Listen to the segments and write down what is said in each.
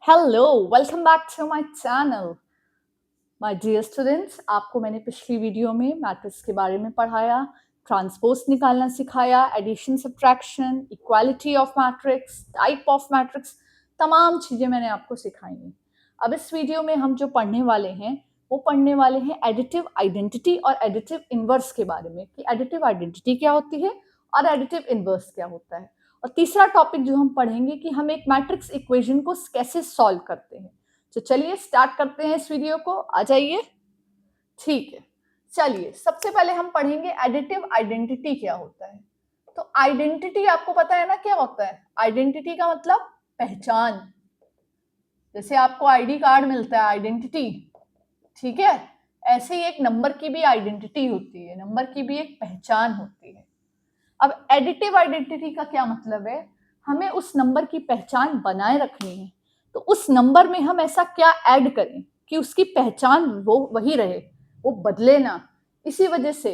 Hello, welcome back to my channel. My dear students, आपको मैंने पिछली वीडियो में मैट्रिक्स के बारे में पढ़ाया, ट्रांसपोज निकालना सिखाया, addition, subtraction, equality of matrix, type of matrix, तमाम चीज़ें मैंने आपको सिखाई हैं। अब इस वीडियो में हम जो पढ़ने वाले हैं वो पढ़ने वाले हैं एडिटिव आइडेंटिटी और एडिटिव इनवर्स के बारे में कि एडिटिव आइडेंटिटी क्या होती है और एडिटिव इनवर्स क्या होता है। और तीसरा टॉपिक जो हम पढ़ेंगे कि हम एक मैट्रिक्स इक्वेशन को कैसे सॉल्व करते हैं। तो चलिए स्टार्ट करते हैं इस वीडियो को। आ जाइए। ठीक है, चलिए सबसे पहले हम पढ़ेंगे एडिटिव आइडेंटिटी क्या होता है। तो आइडेंटिटी आपको पता है ना क्या होता है। आइडेंटिटी का मतलब पहचान। जैसे आपको आईडी कार्ड मिलता है, आइडेंटिटी, ठीक है, ऐसे ही एक नंबर की भी आइडेंटिटी होती है, नंबर की भी एक पहचान होती है। अब एडिटिव आइडेंटिटी का क्या मतलब है, हमें उस नंबर की पहचान बनाए रखनी है। तो उस नंबर में हम ऐसा क्या ऐड करें कि उसकी पहचान वो वही रहे, वो बदले ना। इसी वजह से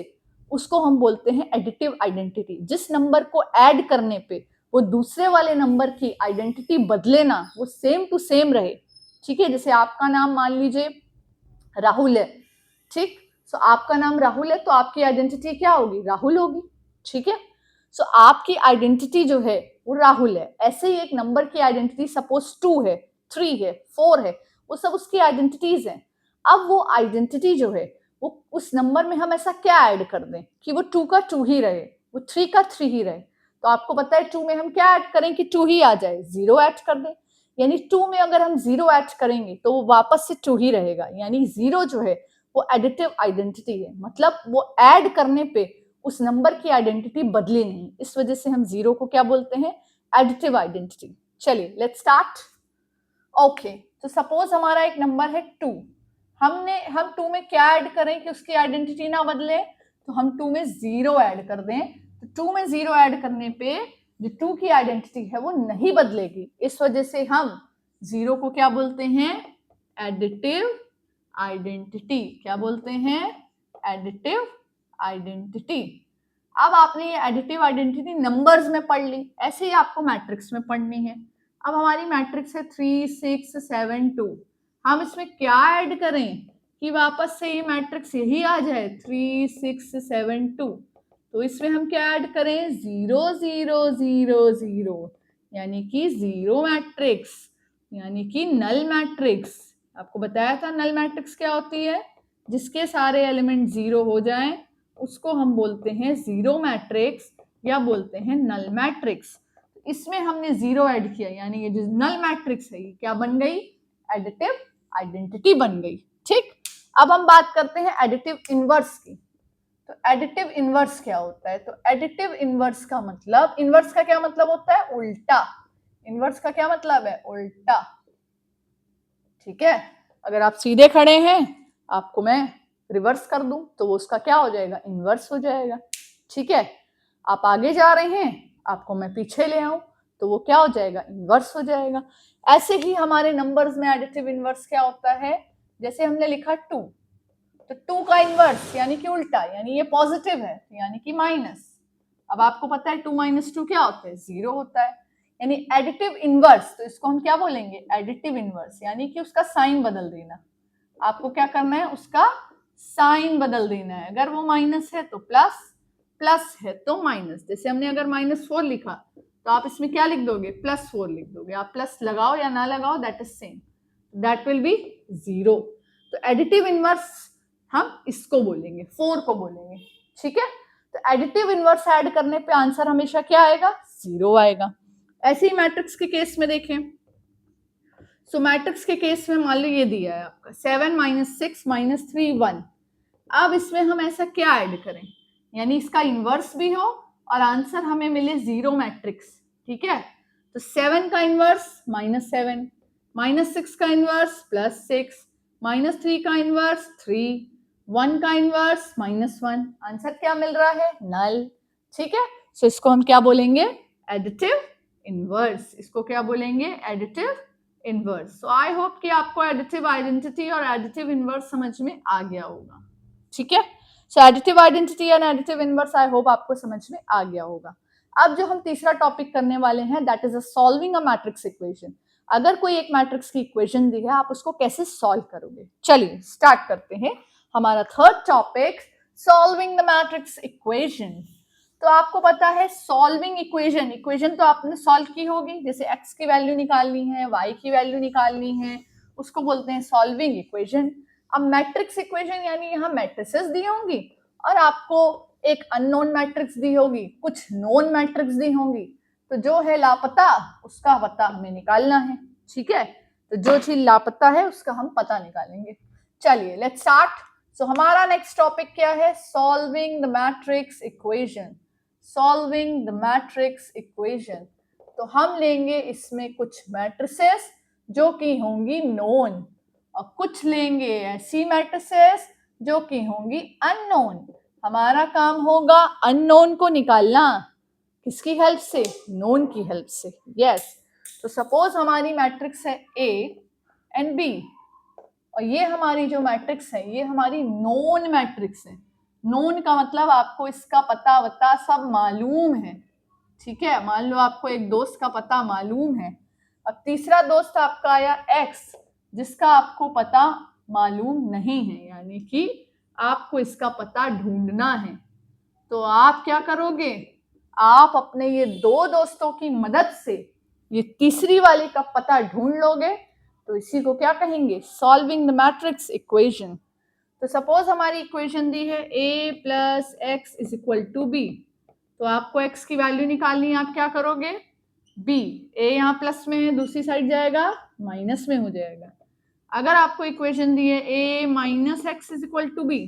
उसको हम बोलते हैं एडिटिव आइडेंटिटी। जिस नंबर को ऐड करने पे वो दूसरे वाले नंबर की आइडेंटिटी बदले ना, वो सेम टू सेम रहे। ठीक है, जैसे आपका नाम मान लीजिए राहुल है, ठीक। सो आपका नाम राहुल है तो आपकी आइडेंटिटी क्या होगी, राहुल होगी, ठीक है। सो आपकी आइडेंटिटी जो है वो राहुल है। ऐसे ही एक नंबर की आइडेंटिटी सपोज 2 है, 3 है, 4 है, वो सब उसकी आइडेंटिटीज हैं। अब वो आइडेंटिटी जो है वो उस नंबर में हम ऐसा क्या ऐड कर दें कि वो 2 का 2 ही रहे, वो 3 का 3 ही रहे। तो आपको पता है 2 में हम क्या ऐड करें कि 2 ही आ जाए, 0 ऐड कर दें। यानी 2 में अगर हम 0 ऐड करेंगे तो वो वापस से 2 ही रहेगा। यानी 0 जो है वो एडिटिव आइडेंटिटी है, मतलब वो ऐड करने पे उस नंबर की आइडेंटिटी बदली नहीं। इस वजह से हम 0 को क्या बोलते हैं, एडिटिव आइडेंटिटी। चलिए लेट्स स्टार्ट। ओके, तो सपोज हमारा एक नंबर है 2। हम 2 में क्या ऐड करें कि उसकी आइडेंटिटी ना बदले, तो हम 2 में 0 ऐड कर दें। तो 2 में 0 ऐड करने पे जो 2 की आइडेंटिटी है वो नहीं बदलेगी। इस वजह से हम 0 को क्या बोलते हैं, एडिटिव आइडेंटिटी। क्या बोलते हैं, एडिटिव आइडेंटिटी। अब आपने ये एडिटिव आइडेंटिटी नंबर्स में पढ़ ली, ऐसे ही आपको मैट्रिक्स में पढ़नी है। अब हमारी मैट्रिक्स है 3 6 7 2। हम इसमें क्या ऐड करें कि वापस से ये मैट्रिक्स यही आ जाए, 3 6 7 2। तो इसमें हम क्या ऐड करें, 0 0 0 0, यानी कि 0 मैट्रिक्स, यानी कि नल मैट्रिक्स। आपको बताया था नल मैट्रिक्स क्या होती है, जिसके सारे एलिमेंट 0 हो जाएं उसको हम बोलते हैं 0 मैट्रिक्स या बोलते हैं नल मैट्रिक्स। इसमें हमने 0 ऐड किया, यानी ये जो नल मैट्रिक्स है ये क्या बन गई, एडिटिव आइडेंटिटी बन गई। ठीक। अब हम बात करते हैं एडिटिव इनवर्स की। तो एडिटिव इनवर्स क्या होता है, तो एडिटिव इनवर्स का मतलब, इनवर्स का क्या मतलब होता है, उल्टा। इनवर्स का क्या मतलब है, उल्टा। ठीक है, अगर आप सीधे खड़े हैं, आपको मैं रिवर्स कर दूं तो वो उसका क्या हो जाएगा, इनवर्स हो जाएगा। ठीक है, आप आगे जा रहे हैं, आपको मैं पीछे ले आऊं तो वो क्या हो जाएगा, इनवर्स हो जाएगा। ऐसे ही हमारे नंबर्स में एडिटिव इनवर्स क्या होता है, जैसे हमने लिखा 2, तो 2 का इनवर्स यानी कि उल्टा, यानी ये पॉजिटिव है यानी कि माइनस। अब आपको पता है 2 - 2 क्या होता है, 0 होता है। यानी एडिटिव इनवर्स, तो इसको हम क्या बोलेंगे, एडिटिव इनवर्स, यानी कि उसका साइन बदल देना। आपको क्या करना है, उसका साइन बदल देना है। अगर वो माइनस है तो प्लस, प्लस है तो माइनस। जैसे हमने अगर -4 लिखा तो आप इसमें क्या लिख दोगे, +4 लिख दोगे। आप प्लस लगाओ या ना लगाओ, that is same, that will be 0। तो एडिटिव इनवर्स हम इसको बोलेंगे, 4 को बोलेंगे। ठीक है, तो एडिटिव इनवर्स ऐड करने पे आंसर हमेशा क्या आएगा, 0 आएगा। ऐसे ही मैट्रिक्स के केस में देखें, सो मैट्रिक्स के केस में मान लो ये दिया है आपका 7 - 6 - 3 1। अब इसमें हम ऐसा क्या ऐड करें, यानी इसका इनवर्स भी हो और आंसर हमें मिले 0 मैट्रिक्स। ठीक है, तो 7 का इनवर्स -7, -6 का इनवर्स +6, -3 का इनवर्स 3, 1 का इनवर्स -1। आंसर क्या मिल रहा है, नल। ठीक है, सो इसको हम क्या बोलेंगे, एडिटिव इनवर्स। इसको क्या बोलेंगे, additive inverse. So I hope कि आपको एडिटिव आइडेंटिटी और एडिटिव इनवर्स समझ में आ गया होगा। ठीक है, so additive identity and additive inverse I hope आपको समझ में आ गया होगा। अब जो हम तीसरा टॉपिक करने वाले हैं that is solving a matrix equation. अगर कोई एक मैट्रिक्स की इक्वेशन दी है, आप उसको कैसे सॉल्व करोगे। चलिए स्टार्ट करते हैं हमारा third topic, solving the matrix equation. तो आपको पता है सॉल्विंग इक्वेशन, इक्वेशन तो आपने सॉल्व की होगी, जैसे x की वैल्यू निकालनी है, y की वैल्यू निकालनी है, उसको बोलते हैं सॉल्विंग इक्वेशन। अब मैट्रिक्स इक्वेशन यानी यहाँ मैट्रिसेस दी होंगी और आपको एक अननोन मैट्रिक्स दी होगी, कुछ नोन मैट्रिक्स दी होंगी, तो जो है लापता उसका पता हमें निकालना है। ठीक है, तो जो चीज लापता है उसका हम पता निकालेंगे। चलिए लेट्स स्टार्ट। सो हमारा नेक्स्ट टॉपिक क्या है, solving the matrix equation. Solving the matrix equation, तो हम लेंगे इसमें कुछ मैट्रिसेस जो कि होंगी नोन और कुछ लेंगे ऐसी मैट्रिसेस जो कि होंगी अननोन। हमारा काम होगा अननोन को निकालना, किसकी हेल्प से, नोन की हेल्प से। यस, तो सपोज हमारी मैट्रिक्स है A एंड B और ये हमारी जो मैट्रिक्स है ये हमारी नोन मैट्रिक्स है। नोन का मतलब आपको इसका पता वता सब मालूम है। ठीक है, मान लो आपको एक दोस्त का पता मालूम है, अब तीसरा दोस्त आपका आया X जिसका आपको पता मालूम नहीं है, यानी कि आपको इसका पता ढूंढना है। तो आप क्या करोगे, आप अपने ये दो दोस्तों की मदद से ये तीसरी वाली का पता ढूंढ लोगे, तो इसी को क्या कहेंगे, सॉल्विंग द मैट्रिक्स इक्वेशन। तो सपोज हमारी इक्वेशन दी है a plus x is equal to b, तो आपको x की वैल्यू निकालनी है, आप क्या करोगे, b, a यहाँ प्लस में है, दूसरी साइड जाएगा माइनस में हो जाएगा। अगर आपको इक्वेशन दी है a minus x is equal to b,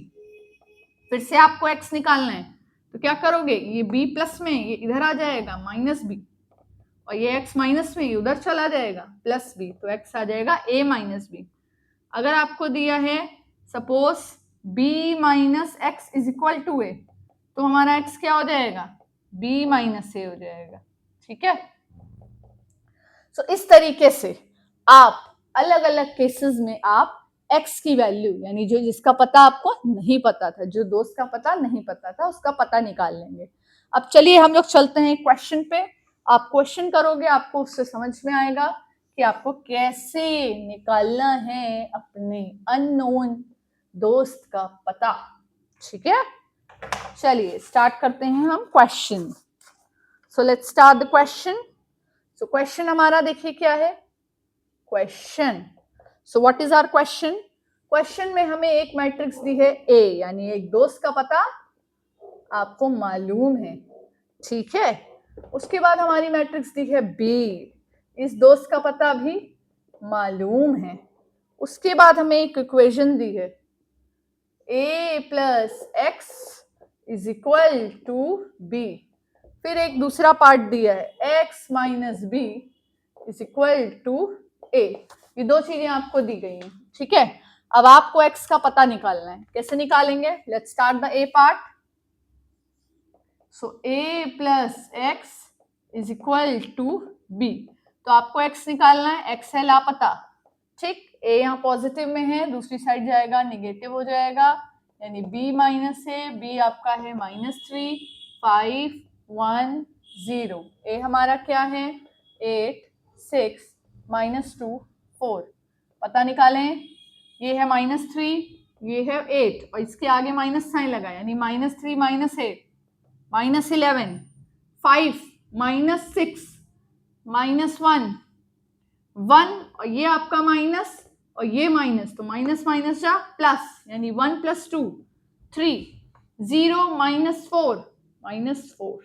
फिर से आपको x निकालना है, तो क्या करोगे, ये b प्लस में ये इधर आ जाएगा माइनस b, और ये x माइनस में ये उधर चला जाएगा प्लस b, तो x आ जाएगा a माइनस b। अगर आपको दिया है suppose b minus x is equal to A, तो हमारा x क्या हो जाएगा, b माइनस ए हो जाएगा। ठीक है, सो इस तरीके से आप अलग अलग केसेस में आप x की वैल्यू यानी जो जिसका पता आपको नहीं पता था, जो दोस्त का पता नहीं पता था, उसका पता निकाल लेंगे। अब चलिए हम लोग चलते हैं क्वेश्चन पे। आप क्वेश्चन करोगे, आपको उससे समझ में आएगा कि आपको कैसे निकालना है अपने अननोन दोस्त का पता। ठीक है, चलिए स्टार्ट करते हैं हम question. So let's start the question. So question हमारा देखिए क्या है, question. So what is our question, question में हमें एक मैट्रिक्स दी है A, यानी एक दोस्त का पता आपको मालूम है। ठीक है, उसके बाद हमारी मैट्रिक्स दी है B, इस दोस्त का पता भी मालूम है। उसके बाद हमें एक इक्वेशन दी है a plus x is equal to b, फिर एक दूसरा पार्ट दिया है x minus b is equal to a। ये दो चीजें आपको दी गई हैं। ठीक है, अब आपको x का पता निकालना है, कैसे निकालेंगे, let's start the a part. So a plus x is equal to b, तो आपको x निकालना है, x है लापता। ठीक, a यहाँ पॉजिटिव में है, दूसरी साइड जाएगा नेगेटिव हो जाएगा, यानी b माइनस है, b आपका है -3 5 1 0, a हमारा क्या है 8 6 -2 4। पता निकालें, ये है -3 ये है 8 और इसके आगे माइनस साइन लगा, यानी -3 -8 -11 5 -6 -1 1, और ये आपका माइनस और ये माइनस, तो माइनस माइनस जा प्लस, यानी 1 + 2 3 0 -4 -4।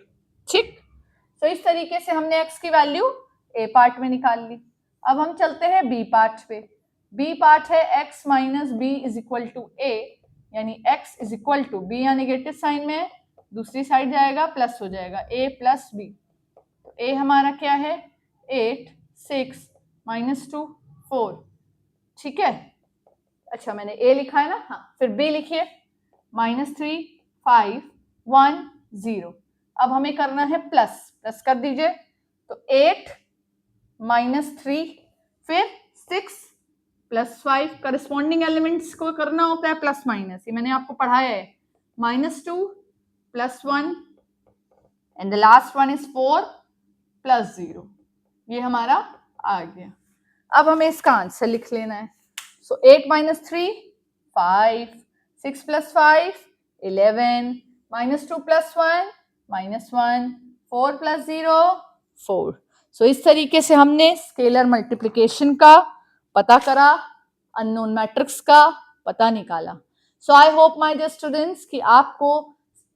ठीक, तो इस तरीके से हमने x की वैल्यू a पार्ट में निकाल ली। अब हम चलते हैं b पार्ट पे। b पार्ट है x minus b is equal to a, यानी x इज इक्वल टू b या नेगेटिव साइन में, दूसरी साइड जाएगा प्लस हो जाएगा a प्लस b। तो a हमारा क्या है 8 6 -2 4। ठीक है, अच्छा मैंने a लिखा है ना, हाँ फिर b लिखिए -3 5 1 0। अब हमें करना है प्लस, प्लस कर दीजिए, तो 8 -3 फिर 6 + 5, करस्पॉन्डिंग एलिमेंट्स को करना होता है प्लस माइनस, ये मैंने आपको पढ़ाया है, -2 + 1 and the last one is 4 + 0, ये हमारा आ गया। अब हमें इसका आंसर लिख लेना है। सो 8 minus 3 5, 6 plus 5 11, minus 2 plus 1 -1, 4 plus 0 4। सो इस तरीके से हमने स्केलर मल्टीप्लिकेशन का पता करा, अननोन मैट्रिक्स का पता निकाला। So I hope my dear students कि आपको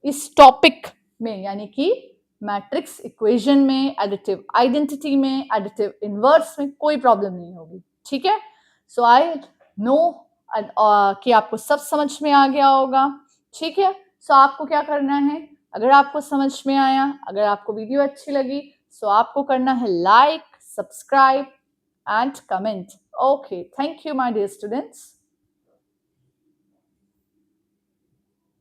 इस टॉपिक में यानी कि मैट्रिक्स इक्वेशन में, एडिटिव आइडेंटिटी में, एडिटिव इनवर्स में कोई प्रॉब्लम नहीं होगी। ठीक है, सो आई नो कि आपको सब समझ में आ गया होगा। ठीक है, सो आपको क्या करना है, अगर आपको समझ में आया, अगर आपको वीडियो अच्छी लगी, सो आपको करना है like, subscribe and comment. Okay, thank you my dear students.